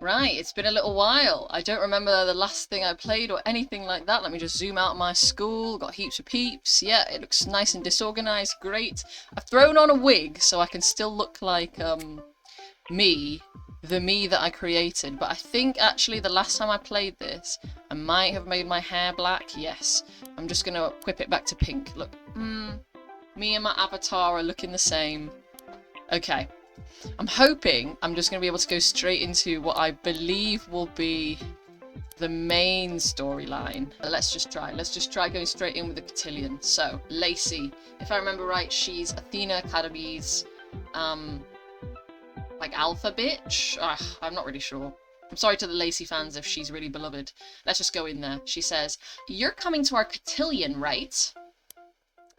Right, it's been a little while. I don't remember the last thing I played or anything like that. Let me just zoom out my school. Got heaps of peeps. Yeah, it looks nice and disorganized. Great. I've thrown on a wig so I can still look like, me. The me that I created. But I think, actually, the last time I played this, I might have made my hair black. Yes. I'm just gonna whip it back to pink. Look. Me and my avatar are looking the same. Okay. I'm hoping I'm just going to be able to go straight into what I believe will be the main storyline. Let's just try. Let's just try going straight in with the cotillion. So, Lacey. If I remember right, she's Athena Academy's, like, alpha bitch? I'm not really sure. I'm sorry to the Lacey fans if she's really beloved. Let's just go in there. She says, "You're coming to our cotillion, right?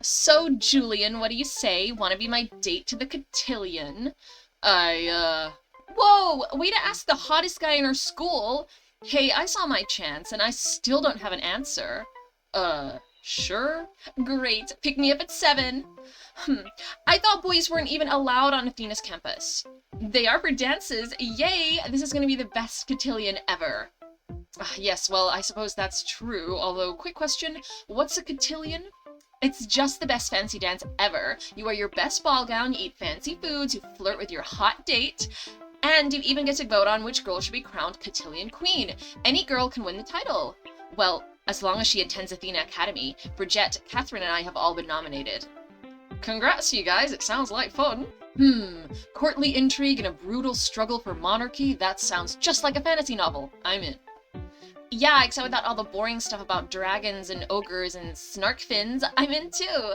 So, Julian, what do you say? Want to be my date to the cotillion?" Whoa! Way to ask the hottest guy in our school! Hey, I saw my chance, and I still don't have an answer. Sure? Great. Pick me up at 7. I thought boys weren't even allowed on Athena's campus. They are for dances. Yay! This is gonna be the best cotillion ever. Yes, well, I suppose that's true, although, quick question, what's a cotillion? It's just the best fancy dance ever. You wear your best ball gown, you eat fancy foods, you flirt with your hot date, and you even get to vote on which girl should be crowned cotillion queen. Any girl can win the title. Well, as long as she attends Athena Academy. Bridget, Catherine, and I have all been nominated. Congrats, you guys. It sounds like fun. Courtly intrigue and a brutal struggle for monarchy? That sounds just like a fantasy novel. I'm in. Yeah, except without all the boring stuff about dragons and ogres and snark fins. I'm in too.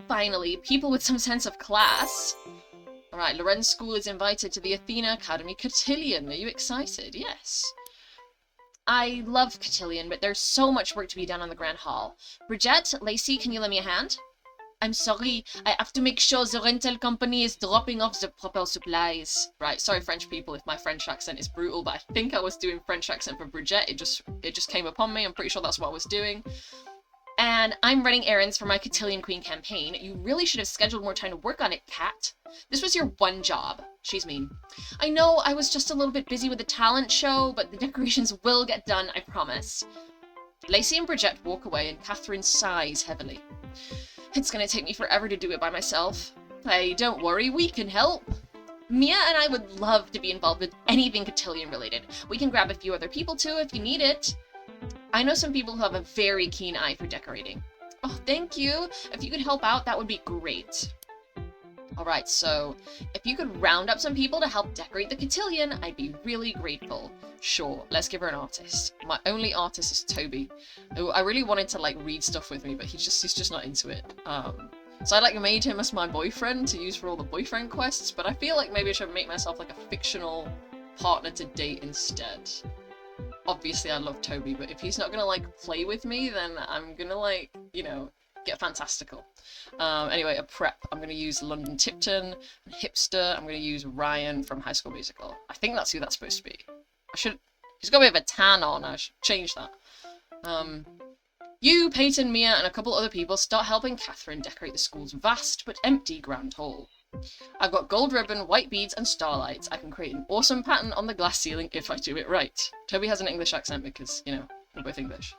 Finally, people with some sense of class. Alright, Loren's school is invited to the Athena Academy Cotillion. Are you excited? Yes. I love Cotillion, but there's so much work to be done on the Grand Hall. Bridget, Lacey, can you lend me a hand? I'm sorry, I have to make sure the rental company is dropping off the proper supplies. Right, sorry French people if my French accent is brutal, but I think I was doing French accent for Bridget. It just came upon me. I'm pretty sure that's what I was doing. And I'm running errands for my Cotillion Queen campaign. You really should have scheduled more time to work on it, Kat. This was your one job. She's mean. I know I was just a little bit busy with the talent show, but the decorations will get done, I promise. Lacey and Bridget walk away and Catherine sighs heavily. It's gonna take me forever to do it by myself. Hey, don't worry, we can help. Mia and I would love to be involved with anything cotillion related. We can grab a few other people too if you need it. I know some people who have a very keen eye for decorating. Oh, thank you. If you could help out, that would be great. Alright, so if you could round up some people to help decorate the cotillion, I'd be really grateful. Sure, let's give her an artist. My only artist is Toby. Who I really wanted to like read stuff with me, but he's just not into it. So I like made him as my boyfriend to use for all the boyfriend quests, but I feel like maybe I should make myself like a fictional partner to date instead. Obviously I love Toby, but if he's not gonna like play with me, then I'm gonna like, you know, get fantastical. Anyway, a prep. I'm going to use London Tipton. Hipster. I'm going to use Ryan from High School Musical. I think that's who that's supposed to be. He's got a bit of a tan on. I should change that. You, Peyton, Mia, and a couple other people start helping Catherine decorate the school's vast but empty grand hall. I've got gold ribbon, white beads, and starlights. I can create an awesome pattern on the glass ceiling if I do it right. Toby has an English accent because, you know, we're both English.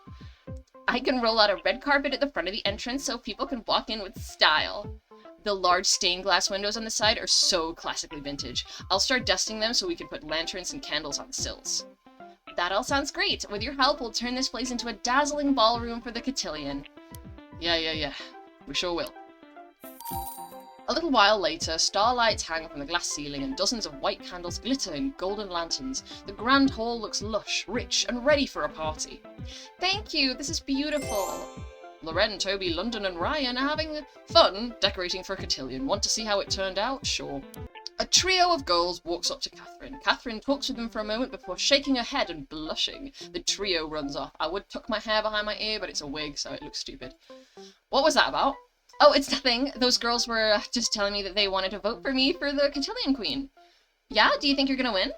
I can roll out a red carpet at the front of the entrance so people can walk in with style. The large stained glass windows on the side are so classically vintage. I'll start dusting them so we can put lanterns and candles on the sills. That all sounds great. With your help, we'll turn this place into a dazzling ballroom for the cotillion. Yeah. We sure will. A little while later, starlights hang from the glass ceiling and dozens of white candles glitter in golden lanterns. The grand hall looks lush, rich, and ready for a party. Thank you, this is beautiful. Loren, Toby, London, and Ryan are having fun decorating for a cotillion. Want to see how it turned out? Sure. A trio of girls walks up to Catherine. Catherine talks with them for a moment before shaking her head and blushing. The trio runs off. I would tuck my hair behind my ear, but it's a wig, so it looks stupid. What was that about? Oh, it's nothing. Those girls were just telling me that they wanted to vote for me for the Cotillion Queen. Yeah? Do you think you're gonna win?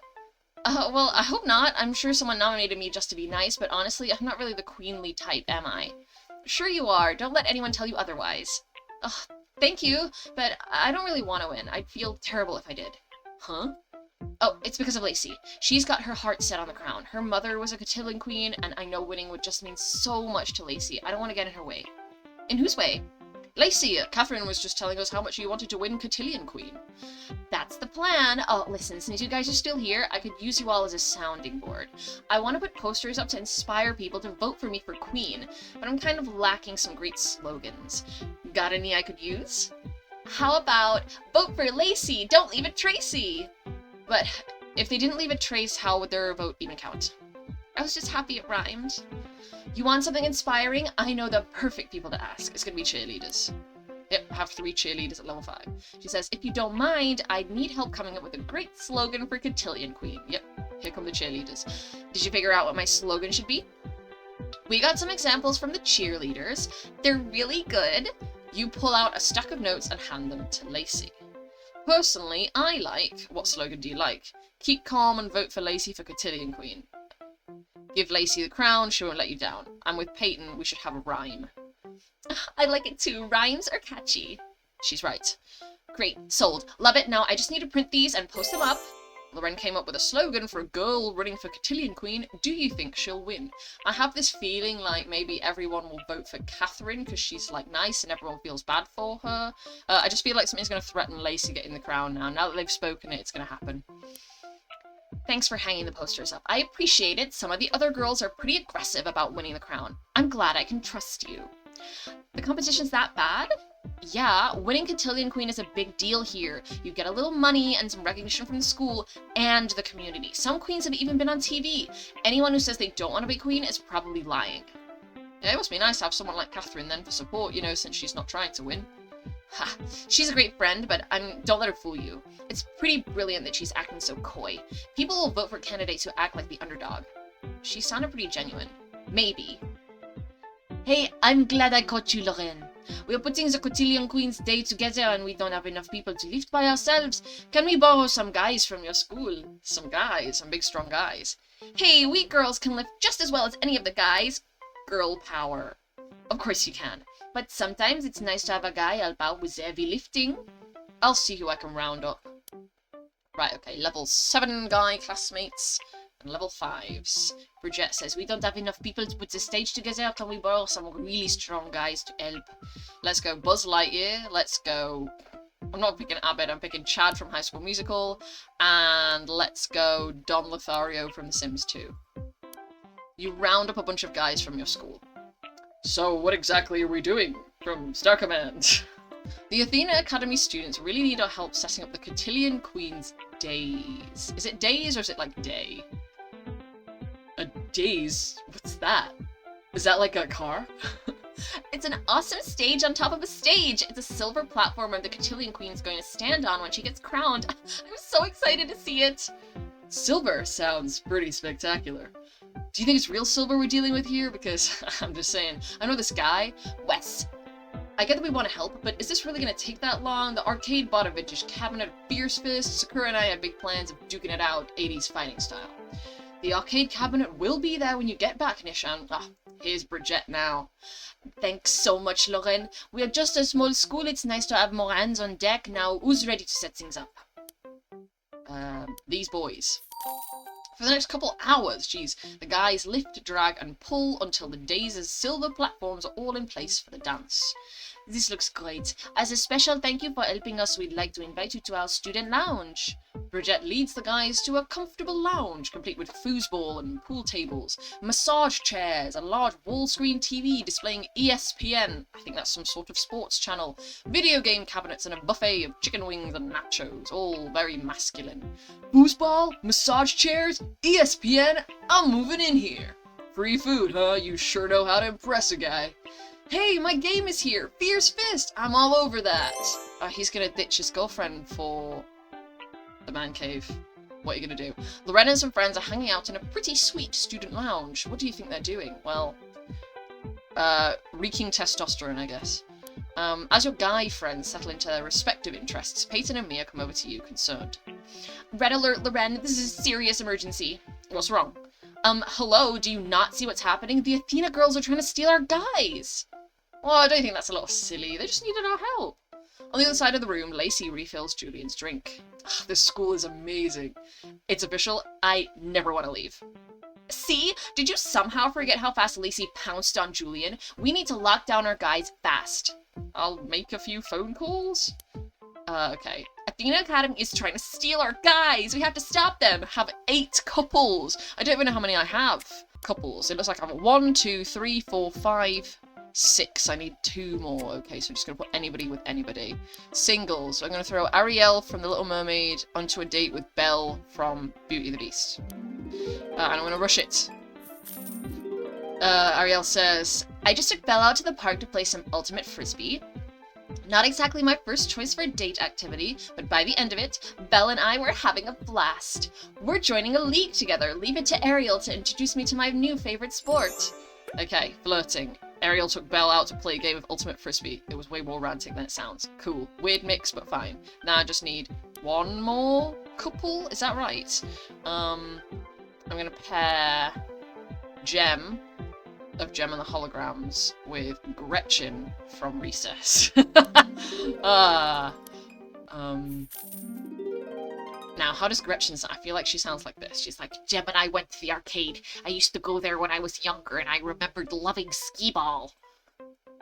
Well, I hope not. I'm sure someone nominated me just to be nice, but honestly, I'm not really the queenly type, am I? Sure you are. Don't let anyone tell you otherwise. Ugh, thank you, but I don't really want to win. I'd feel terrible if I did. Huh? Oh, it's because of Lacey. She's got her heart set on the crown. Her mother was a cotillion queen, and I know winning would just mean so much to Lacey. I don't want to get in her way. In whose way? Lacey, Catherine was just telling us how much you wanted to win cotillion queen. That's the plan. Oh, listen, since you guys are still here, I could use you all as a sounding board. I want to put posters up to inspire people to vote for me for queen, but I'm kind of lacking some great slogans. Got any I could use? How about, vote for Lacey, don't leave it Tracy? But if they didn't leave a trace, how would their vote even count? I was just happy it rhymed. You want something inspiring? I know the perfect people to ask. It's gonna be cheerleaders. Yep, I have 3 cheerleaders at level 5. She says, if you don't mind, I'd need help coming up with a great slogan for Cotillion Queen. Yep, here come the cheerleaders. Did you figure out what my slogan should be? We got some examples from the cheerleaders. They're really good. You pull out a stack of notes and hand them to Lacey. Personally, I like... What slogan do you like? Keep calm and vote for Lacey for Cotillion Queen. Give Lacey the crown, she won't let you down. And with Peyton, we should have a rhyme. I like it too. Rhymes are catchy. She's right. Great. Sold. Love it. Now I just need to print these and post them up. Loren came up with a slogan for a girl running for Cotillion Queen. Do you think she'll win? I have this feeling like maybe everyone will vote for Catherine because she's like nice and everyone feels bad for her. I just feel like something's going to threaten Lacey getting the crown now. Now that they've spoken it, it's going to happen. Thanks for hanging the posters up. I appreciate it. Some of the other girls are pretty aggressive about winning the crown. I'm glad I can trust you. The competition's that bad? Yeah, winning Cotillion Queen is a big deal here. You get a little money and some recognition from the school and the community. Some queens have even been on TV. Anyone who says they don't want to be queen is probably lying. It must be nice to have someone like Catherine then for support, you know, since she's not trying to win. Ha, she's a great friend, but don't let her fool you. It's pretty brilliant that she's acting so coy. People will vote for candidates who act like the underdog. She sounded pretty genuine. Maybe. Hey, I'm glad I caught you, Loren. We are putting the Cotillion Queen's Day together and we don't have enough people to lift by ourselves. Can we borrow some guys from your school? Some guys, some big strong guys. Hey, we girls can lift just as well as any of the guys. Girl power. Of course you can. But sometimes it's nice to have a guy help out with the heavy lifting. I'll see who I can round up. Right, okay, level 7 guy classmates. And level 5s. Bridget says, we don't have enough people to put the stage together. Can we borrow some really strong guys to help? Let's go Buzz Lightyear. Let's go... I'm not picking Abed, I'm picking Chad from High School Musical. And let's go Don Lothario from The Sims 2. You round up a bunch of guys from your school. So what exactly are we doing? From Star Command. The Athena Academy students really need our help setting up the Cotillion Queen's days. Is it days or is it like day? A days? What's that? Is that like a car? It's an awesome stage on top of a stage. It's a silver platform where the Cotillion Queen is going to stand on when she gets crowned. I'm so excited to see it. Silver sounds pretty spectacular. Do you think it's real silver we're dealing with here? Because I'm just saying, I know this guy, Wes. I get that we want to help, but is this really going to take that long? The arcade bought a vintage cabinet of Fierce Fist. Sakura and I have big plans of duking it out 80s fighting style. The arcade cabinet will be there when you get back, Nishan. Ah, here's Bridget now. Thanks so much, Loren. We are just a small school. It's nice to have more hands on deck. Now, who's ready to set things up? These boys. For the next couple hours, geez, the guys lift, drag, and pull until the days' silver platforms are all in place for the dance. This looks great. As a special thank you for helping us, we'd like to invite you to our student lounge. Bridget leads the guys to a comfortable lounge, complete with foosball and pool tables, massage chairs, a large wall-screen TV displaying ESPN, I think that's some sort of sports channel, video game cabinets, and a buffet of chicken wings and nachos, all very masculine. Foosball, massage chairs, ESPN, I'm moving in here. Free food, huh? You sure know how to impress a guy. Hey, my game is here! Fierce Fist! I'm all over that! He's gonna ditch his girlfriend for the man cave. What are you gonna do? Lorena and some friends are hanging out in a pretty sweet student lounge. What do you think they're doing? Well, reeking testosterone, I guess. As your guy friends settle into their respective interests, Peyton and Mia come over to you, concerned. Red alert, Loren, this is a serious emergency. What's wrong? Hello, do you not see what's happening? The Athena girls are trying to steal our guys! Well, I don't think that's a little silly. They just needed our help. On the other side of the room, Lacey refills Julian's drink. Ugh, this school is amazing. It's official, I never want to leave. See? Did you somehow forget how fast Lacey pounced on Julian? We need to lock down our guys fast. I'll make a few phone calls. Okay. Athena Academy is trying to steal our guys. We have to stop them. Have 8 couples. I don't even know how many I have. Couples. It looks like I have 1, 2, 3, 4, 5, 6. I need 2 more. Okay, so I'm just going to put anybody with anybody. Singles. So I'm going to throw Ariel from The Little Mermaid onto a date with Belle from Beauty and the Beast. And I'm going to rush it. Ariel says, I just took Belle out to the park to play some ultimate frisbee. Not exactly my first choice for a date activity, but by the end of it, Belle and I were having a blast. We're joining a league together. Leave it to Ariel to introduce me to my new favorite sport. Okay, flirting. Ariel took Belle out to play a game of ultimate frisbee. It was way more romantic than it sounds. Cool. Weird mix, but fine. Now I just need 1 more couple. Is that right? I'm gonna pair Gem of Gem and the Holograms with Gretchen from Recess. Now, how does Gretchen sound? I feel like she sounds like this. She's like, Gem and I went to the arcade. I used to go there when I was younger, and I remembered loving skee-ball.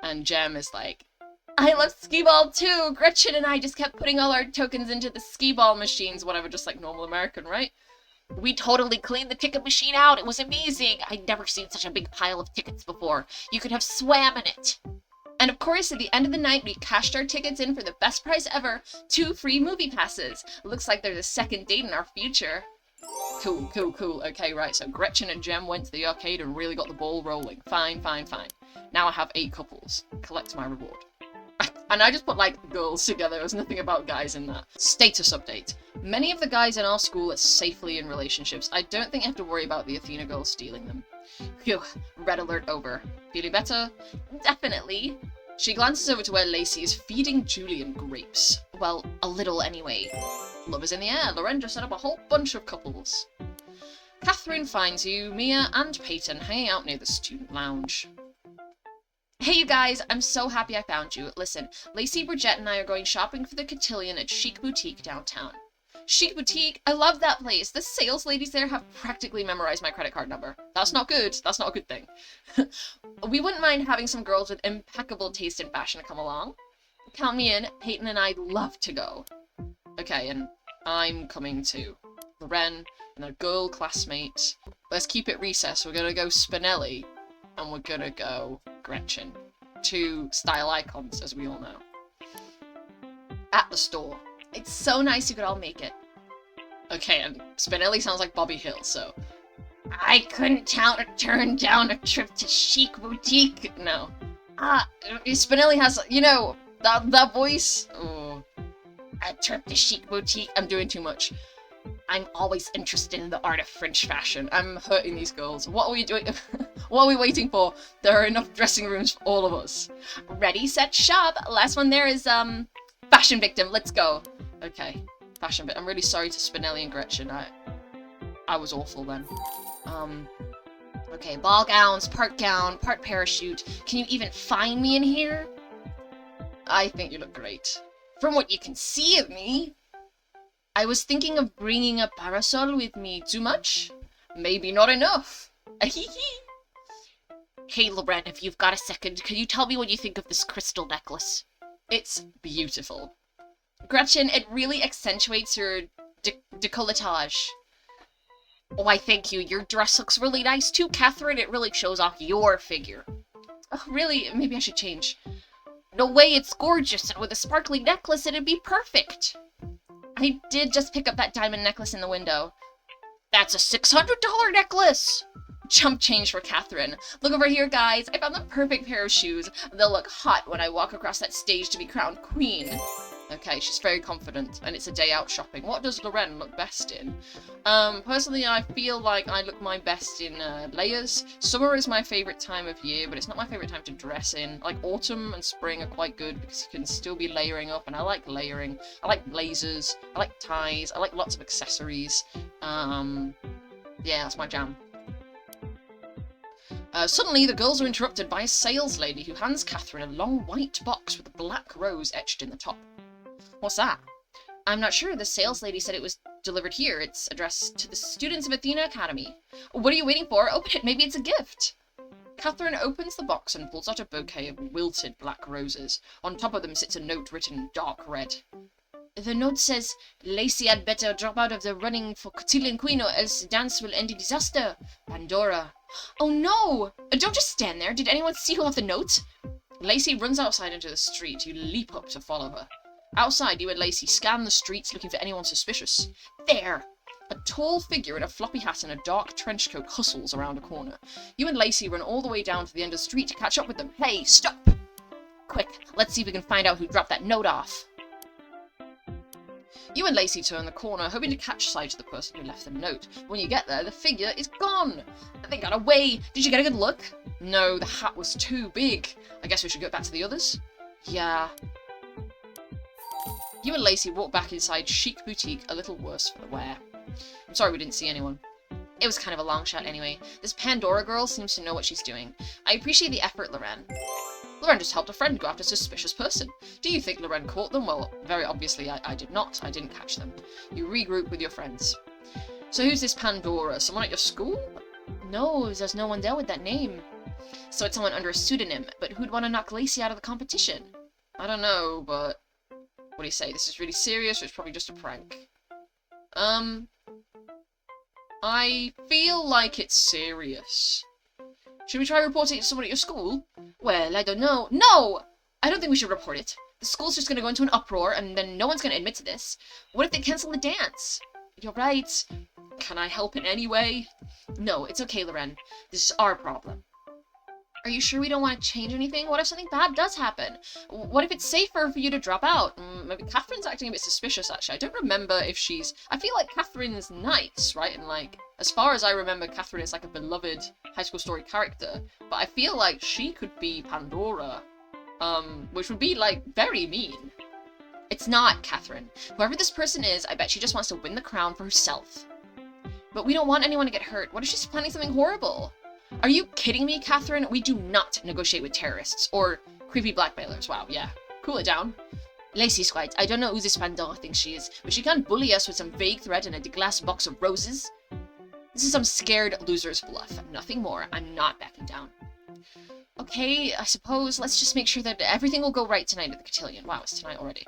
And Gem is like, I love skee-ball too! Gretchen and I just kept putting all our tokens into the skee-ball machines, whatever, just like normal American, right? We totally cleaned the ticket machine out. It was amazing. I'd never seen such a big pile of tickets before. You could have swam in it. And of course, at the end of the night, we cashed our tickets in for the best price ever. 2 free movie passes. Looks like there's a second date in our future. Cool, cool, cool. Okay, right, so Gretchen and Gem went to the arcade and really got the ball rolling. Fine, fine, fine. Now I have 8 couples. Collect my reward. And I just put, like, girls together. There's nothing about guys in that. Status update. Many of the guys in our school are safely in relationships. I don't think I have to worry about the Athena girls stealing them. Phew. Red alert over. Feeling better? Definitely. She glances over to where Lacey is feeding Julian grapes. Well, a little anyway. Love is in the air. Loren just set up a whole bunch of couples. Catherine finds you, Mia and Peyton hanging out near the student lounge. Hey you guys, I'm so happy I found you. Listen, Lacey, Bridget, and I are going shopping for the cotillion at Chic Boutique downtown. Chic Boutique? I love that place. The sales ladies there have practically memorized my credit card number. That's not good. That's not a good thing. We wouldn't mind having some girls with impeccable taste in fashion come along. Count me in. Peyton and I'd love to go. Okay, and I'm coming too. Loren and a girl classmate. Let's keep it recess. We're gonna go Spinelli. And we're gonna go Gretchen. 2 style icons, as we all know. At the store. It's so nice you could all make it. Okay, and Spinelli sounds like Bobby Hill, so... I couldn't turn down a trip to Chic Boutique. No. Spinelli has, you know, that voice. Oh. A trip to Chic Boutique. I'm doing too much. I'm always interested in the art of French fashion. I'm hurting these girls. What are we doing? What are we waiting for? There are enough dressing rooms for all of us. Ready, set, shop. Last one there is, Fashion Victim. Let's go. Okay. Fashion Victim. I'm really sorry to Spinelli and Gretchen. I was awful then. Okay. Ball gowns, part gown, part parachute. Can you even find me in here? I think you look great. From what you can see of me. I was thinking of bringing a parasol with me. Too much? Maybe not enough. Hey, Loren, if you've got a second, can you tell me what you think of this crystal necklace? It's beautiful. Gretchen, it really accentuates your décolletage. Why, thank you. Your dress looks really nice too, Catherine. It really shows off your figure. Oh, really? Maybe I should change. No way, it's gorgeous, and with a sparkly necklace, it'd be perfect. I did just pick up that diamond necklace in the window. That's a $600 necklace! Chump change for Catherine. Look over here, guys. I found the perfect pair of shoes. They'll look hot when I walk across that stage to be crowned queen. Okay, she's very confident, and it's a day out shopping. What does Loren look best in? Personally, I feel like I look my best in layers. Summer is my favorite time of year, but it's not my favorite time to dress in. Like, autumn and spring are quite good because you can still be layering up, and I like layering. I like blazers. I like ties. I like lots of accessories. Yeah, that's my jam. Suddenly, the girls are interrupted by a sales lady who hands Catherine a long white box with a black rose etched in the top. What's that? I'm not sure. The sales lady said it was delivered here. It's addressed to the students of Athena Academy. What are you waiting for? Open it. Maybe it's a gift. Catherine opens the box and pulls out a bouquet of wilted black roses. On top of them sits a note written in dark red. The note says, Lacey had better drop out of the running for cotillion queen or else the dance will end in disaster. Pandora. Oh no! Don't just stand there. Did anyone see who left the note? Lacey runs outside into the street. You leap up to follow her. Outside, you and Lacey scan the streets looking for anyone suspicious. There! A tall figure in a floppy hat and a dark trench coat hustles around a corner. You and Lacey run all the way down to the end of the street to catch up with them. Hey, stop! Quick, let's see if we can find out who dropped that note off. You and Lacey turn the corner, hoping to catch sight of the person who left the note. When you get there, the figure is gone. They got away. Did you get a good look? No, the hat was too big. I guess we should go back to the others? Yeah. You and Lacey walk back inside Chic Boutique, a little worse for the wear. I'm sorry we didn't see anyone. It was kind of a long shot anyway. This Pandora girl seems to know what she's doing. I appreciate the effort, Loren. Loren just helped a friend go after a suspicious person. Do you think Loren caught them? Well, very obviously I did not. I didn't catch them. You regroup with your friends. So who's this Pandora? Someone at your school? No, there's no one there with that name. So it's someone under a pseudonym, but who'd want to knock Lacey out of the competition? I don't know, but... What do you say? This is really serious, or it's probably just a prank? I feel like it's serious. Should we try reporting it to someone at your school? Well, I don't know. No! I don't think we should report it. The school's just gonna go into an uproar, and then no one's gonna admit to this. What if they cancel the dance? You're right. Can I help in any way? No, it's okay, Loren. This is our problem. Are you sure we don't want to change anything? What if something bad does happen? What if it's safer for you to drop out? Maybe Catherine's acting a bit suspicious, actually. I don't remember if she's... I feel like Catherine's nice, right? And, like, as far as I remember, Catherine is, like, a beloved high school story character. But I feel like she could be Pandora. Which would be, like, very mean. It's not, Catherine. Whoever this person is, I bet she just wants to win the crown for herself. But we don't want anyone to get hurt. What if she's planning something horrible? Are you kidding me, Catherine? We do not negotiate with terrorists or creepy blackmailers. Wow, yeah. Cool it down. Lacey's right. I don't know who this Pandora thinks she is, but she can't bully us with some vague threat and a glass box of roses. This is some scared loser's bluff. Nothing more. I'm not backing down. Okay, I suppose let's just make sure that everything will go right tonight at the cotillion. Wow, it's tonight already.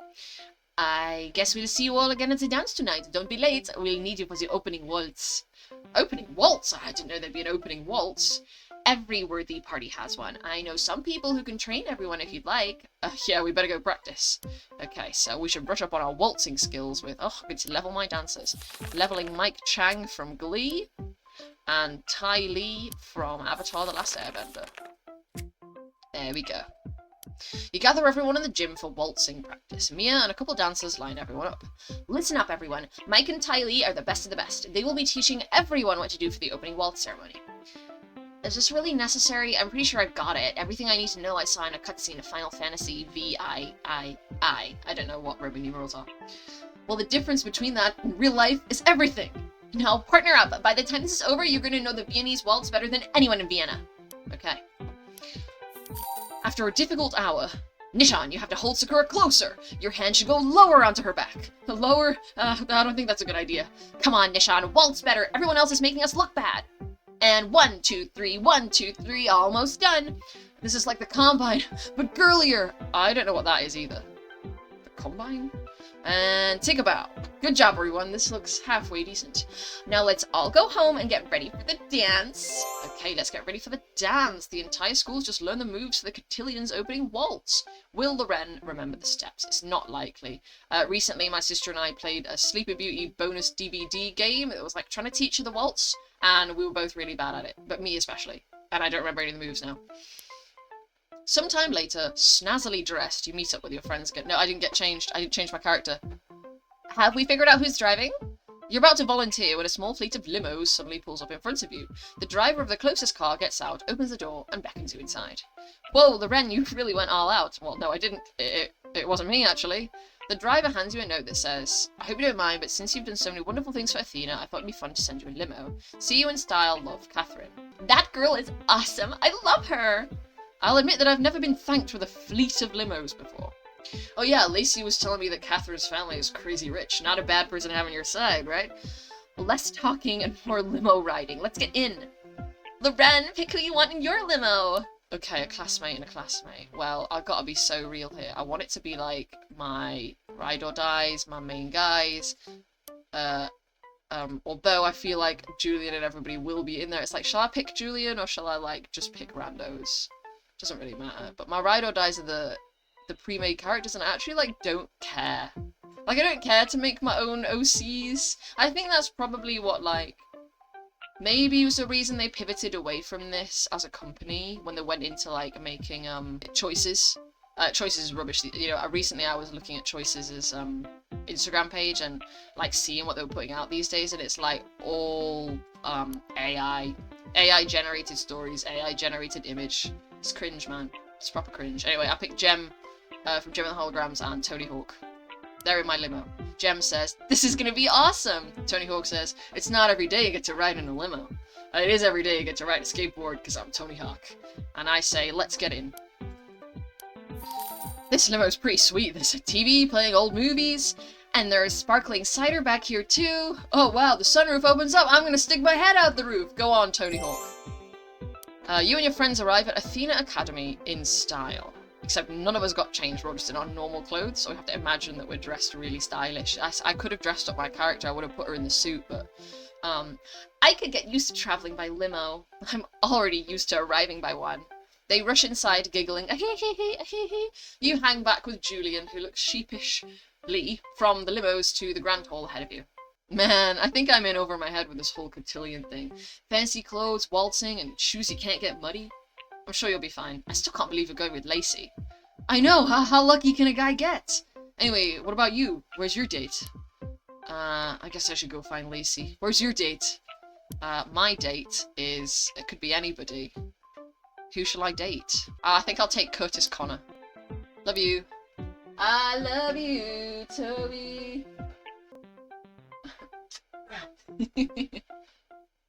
I guess we'll see you all again at the dance tonight. Don't be late. We'll need you for the opening waltz. Opening waltz? I didn't know there'd be an opening waltz. Every worthy party has one. I know some people who can train everyone if you'd like. Yeah, we better go practice. Okay, so we should brush up on our waltzing skills with... Oh, good to level my dancers. Leveling Mike Chang from Glee. And Ty Lee from Avatar: The Last Airbender. There we go. You gather everyone in the gym for waltzing practice. Mia and a couple dancers line everyone up. Listen up, everyone. Mike and Ty Lee are the best of the best. They will be teaching everyone what to do for the opening waltz ceremony. Is this really necessary? I'm pretty sure I've got it. Everything I need to know I saw in a cutscene of Final Fantasy VIII. I don't know what Roman numerals are. Well, the difference between that and real life is everything. Now, partner up. By the time this is over, you're going to know the Viennese waltz better than anyone in Vienna. Okay. After a difficult hour, Nishan, you have to hold Sakura closer. Your hand should go lower onto her back. Lower? I don't think that's a good idea. Come on, Nishan, waltz better. Everyone else is making us look bad. And 1, 2, 3, 1, 2, 3, almost done. This is like the Combine, but girlier. I don't know what that is either. The Combine? And take a bow. Good job, everyone. This looks halfway decent. Now let's all go home and get ready for the dance. Okay, let's get ready for the dance. The entire school's just learned the moves for the cotillion's opening waltz. Will Loren remember the steps? It's not likely. Recently, my sister and I played a Sleepy Beauty bonus DVD game. It was like trying to teach her the waltz, and we were both really bad at it. But me especially. And I don't remember any of the moves now. Sometime later, snazzily dressed, you meet up with your friends again. No, I didn't get changed. I didn't change my character. Have we figured out who's driving? You're about to volunteer when a small fleet of limos suddenly pulls up in front of you. The driver of the closest car gets out, opens the door, and beckons you inside. Whoa, Loren, you really went all out. Well, no, I didn't. It wasn't me, actually. The driver hands you a note that says, I hope you don't mind, but since you've done so many wonderful things for Athena, I thought it'd be fun to send you a limo. See you in style, love, Catherine. That girl is awesome. I love her. I'll admit that I've never been thanked with a fleet of limos before. Oh yeah, Lacey was telling me that Catherine's family is crazy rich. Not a bad person to have on your side, right? Less talking and more limo riding. Let's get in. Loren, pick who you want in your limo. Okay, a classmate and a classmate. Well, I've got to be so real here. I want it to be like my ride or dies, my main guys. Although I feel like Julian and everybody will be in there. It's like, shall I pick Julian or shall I like just pick randos? Doesn't really matter. But my ride or dies are the pre-made characters, and I actually like don't care. Like, I don't care to make my own OCs. I think that's probably what like maybe was the reason they pivoted away from this as a company when they went into like making choices. Choices is rubbish. You know, recently I was looking at Choices' Instagram page and like seeing what they were putting out these days, and it's like all AI generated stories, AI generated image. It's cringe, man. It's proper cringe. Anyway, I picked Gem from Gem and the Holograms and Tony Hawk. They're in my limo. Gem says, "This is gonna be awesome." Tony Hawk says, "It's not every day you get to ride in a limo. It is every day you get to ride a skateboard because I'm Tony Hawk." And I say, "Let's get in." This limo's pretty sweet. There's a TV playing old movies, and there's sparkling cider back here too. Oh wow, the sunroof opens up. I'm gonna stick my head out the roof. Go on, Tony Hawk. You and your friends arrive at Athena Academy in style. Except none of us got changed, we're all just in our normal clothes, so we have to imagine that we're dressed really stylish. I could have dressed up my character, I would have put her in the suit, but I could get used to travelling by limo. I'm already used to arriving by one. They rush inside, giggling, "Ahee-hee-hee-ahee-hee." You hang back with Julian, who looks sheepishly from the limos to the grand hall ahead of you. Man, I think I'm in over my head with this whole cotillion thing. Fancy clothes, waltzing, and shoes you can't get muddy. I'm sure you'll be fine. I still can't believe you're going with Lacey. I know, how lucky can a guy get? Anyway, what about you? Where's your date? I guess I should go find Lacey. Where's your date? My date is... it could be anybody. Who shall I date? I think I'll take Curtis Connor. Love you. I love you, Toby.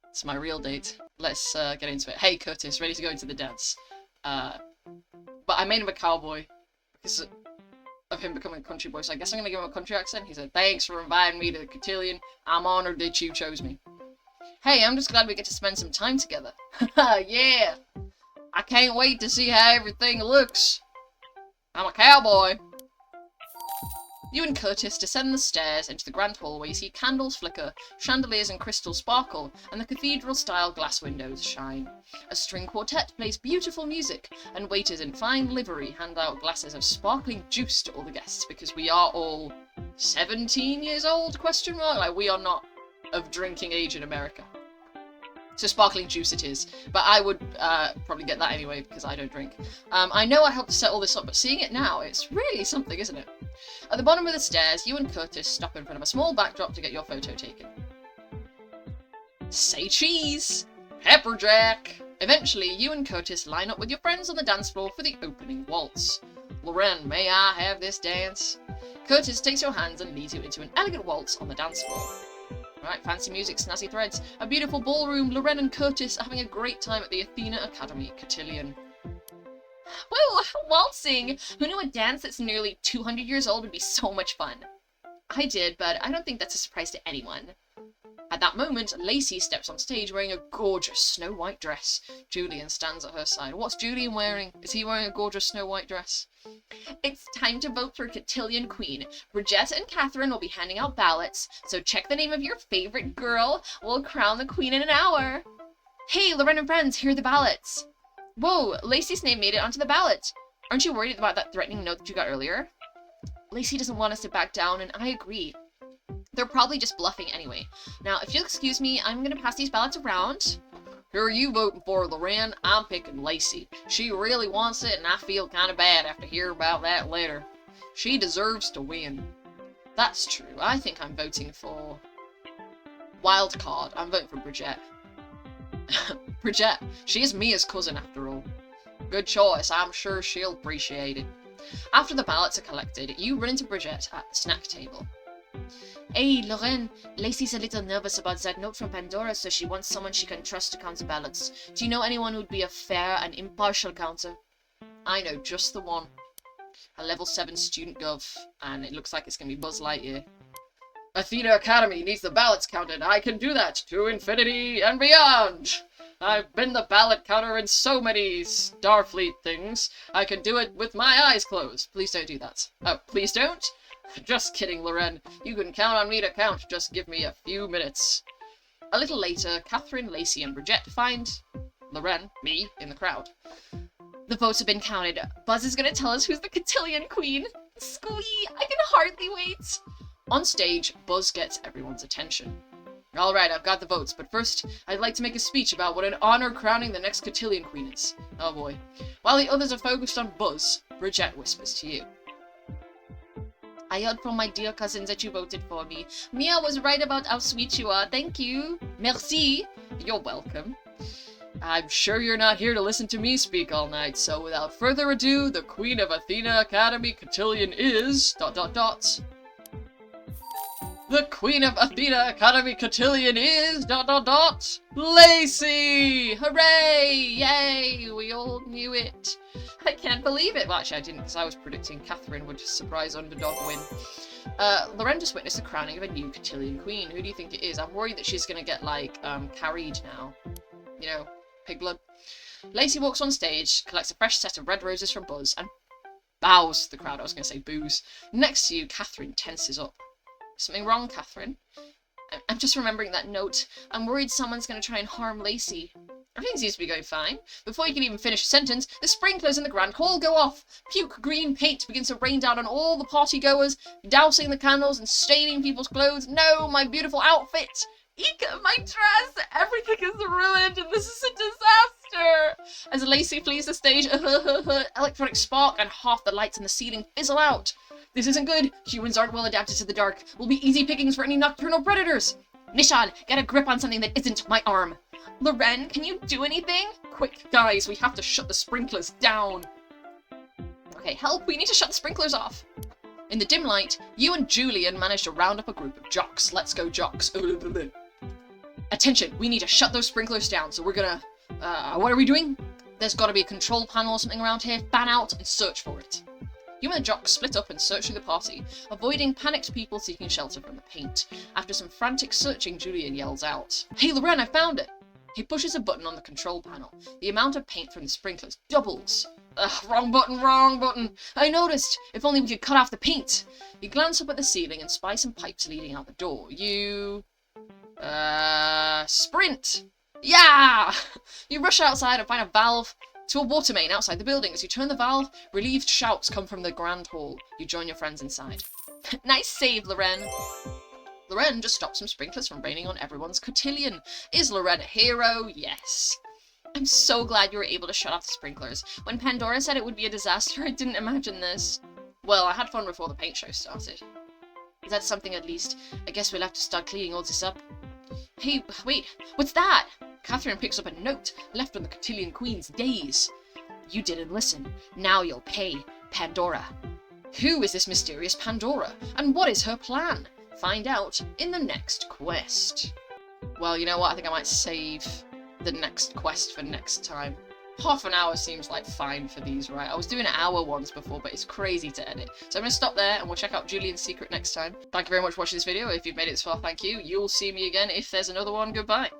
It's my real date. Let's get into it. Hey, Curtis, ready to go into the dance? But I made him a cowboy because of him becoming a country boy, so I guess I'm gonna give him a country accent. He said, "Thanks for inviting me to the cotillion. I'm honored that you chose me." Hey, I'm just glad we get to spend some time together. Yeah! I can't wait to see how everything looks. I'm a cowboy. You and Curtis descend the stairs into the grand hall where you see candles flicker, chandeliers and crystals sparkle, and the cathedral-style glass windows shine. A string quartet plays beautiful music, and waiters in fine livery hand out glasses of sparkling juice to all the guests, because we are all 17 years old, question mark? Like, we are not of drinking age in America. So sparkling juice it is, but I would probably get that anyway because I don't drink. I know I helped set all this up, but seeing it now, it's really something, isn't it? At the bottom of the stairs, you and Curtis stop in front of a small backdrop to get your photo taken. Say cheese! Pepperjack! Eventually, you and Curtis line up with your friends on the dance floor for the opening waltz. Loren, may I have this dance? Curtis takes your hands and leads you into an elegant waltz on the dance floor. Right, fancy music, snazzy threads, a beautiful ballroom. Loren and Curtis are having a great time at the Athena Academy Cotillion. Whoa, waltzing! Who knew a dance that's nearly 200 years old would be so much fun? I did, but I don't think that's a surprise to anyone. At that moment, Lacey steps on stage wearing a gorgeous snow-white dress. Julian stands at her side. What's Julian wearing? Is he wearing a gorgeous snow-white dress? It's time to vote for Cotillion Queen. Bridget and Catherine will be handing out ballots, so check the name of your favorite girl. We'll crown the queen in an hour. Hey, Loren and friends, here are the ballots. Whoa, Lacey's name made it onto the ballot. Aren't you worried about that threatening note that you got earlier? Lacey doesn't want us to back down, and I agree. They're probably just bluffing anyway. Now, if you'll excuse me, I'm gonna pass these ballots around. Who are you voting for, Loren? I'm picking Lacey. She really wants it, and I feel kind of bad after hearing about that later. She deserves to win. That's true. I think I'm voting for... wild card. I'm voting for Bridget. Bridget. She is Mia's cousin, after all. Good choice. I'm sure she'll appreciate it. After the ballots are collected, you run into Bridget at the snack table. Hey, Loren, Lacey's a little nervous about that note from Pandora, so she wants someone she can trust to count the ballots. Do you know anyone who'd be a fair and impartial counter? I know just the one. a level 7 student gov, and it looks like it's going to be Buzz Lightyear. Athena Academy needs the ballots counted. I can do that to infinity and beyond. I've been the ballot counter in so many Starfleet things. I can do it with my eyes closed. Please don't do that. Oh, please don't? Just kidding, Loren. You can count on me to count. Just give me a few minutes. A little later, Catherine, Lacey, and Bridget find Loren, me, in the crowd. The votes have been counted. Buzz is going to tell us who's the cotillion queen. Squee! I can hardly wait. On stage, Buzz gets everyone's attention. Alright, I've got the votes, but first, I'd like to make a speech about what an honor crowning the next cotillion queen is. Oh boy. While the others are focused on Buzz, Bridget whispers to you. I heard from my dear cousins that you voted for me. Mia was right about how sweet you are. Thank you. Merci. You're welcome. I'm sure you're not here to listen to me speak all night, so without further ado, the Queen of Athena Academy cotillion is... ... The Queen of Athena Academy cotillion is... ... Lacey! Hooray! Yay! We all knew it. I can't believe it. Well, actually, I didn't, because I was predicting Catherine would surprise underdog win. Loren just witnessed the crowning of a new cotillion queen. Who do you think it is? I'm worried that she's going to get, like, carried now. You know, pig blood. Lacey walks on stage, collects a fresh set of red roses from Buzz, and bows to the crowd. I was going to say boos. Next to you, Catherine tenses up. Something wrong, Catherine? I'm just remembering that note. I'm worried someone's going to try and harm Lacey. Everything seems to be going fine. Before you can even finish a sentence, the sprinklers in the grand hall go off. Puke green paint begins to rain down on all the party-goers, dousing the candles and staining people's clothes. No, my beautiful outfit! Eek, my dress! Everything is ruined and this is a disaster! As Lacey flees the stage, electronic spark and half the lights in the ceiling fizzle out. This isn't good. Humans aren't well adapted to the dark. Will be easy pickings for any nocturnal predators. Nishad, get a grip on something that isn't my arm. Loren, can you do anything? Quick, guys, we have to shut the sprinklers down. Okay, help, we need to shut the sprinklers off. In the dim light, you and Julian manage to round up a group of jocks. Let's go, jocks. Attention, we need to shut those sprinklers down, so we're gonna... what are we doing? There's gotta be a control panel or something around here. Fan out and search for it. You and the jocks split up and search through the party, avoiding panicked people seeking shelter from the paint. After some frantic searching, Julian yells out, "Hey Loren, I found it!" He pushes a button on the control panel. The amount of paint from the sprinklers doubles. Ugh, wrong button, wrong button! I noticed! If only we could cut off the paint! You glance up at the ceiling and spy some pipes leading out the door. You... sprint! Yeah! You rush outside and find a valve to a water main outside the building. As you turn the valve, relieved shouts come from the grand hall. You join your friends inside. Nice save, Loren. Loren just stopped some sprinklers from raining on everyone's cotillion. Is Loren a hero? Yes. I'm so glad you were able to shut off the sprinklers. When Pandora said it would be a disaster, I didn't imagine this. Well, I had fun before the paint show started. Is that something at least? I guess we'll have to start cleaning all this up. Hey, wait, what's that? Catherine picks up a note left on the cotillion queen's days. You didn't listen. Now you'll pay. Pandora. Who is this mysterious Pandora? And what is her plan? Find out in the next quest. Well, you know what? I think I might save the next quest for next time. Half an hour seems like fine for these, right? I was doing hour ones before, but it's crazy to edit. So I'm going to stop there, and we'll check out Julian's secret next time. Thank you very much for watching this video. If you've made it this far, thank you. You'll see me again if there's another one. Goodbye.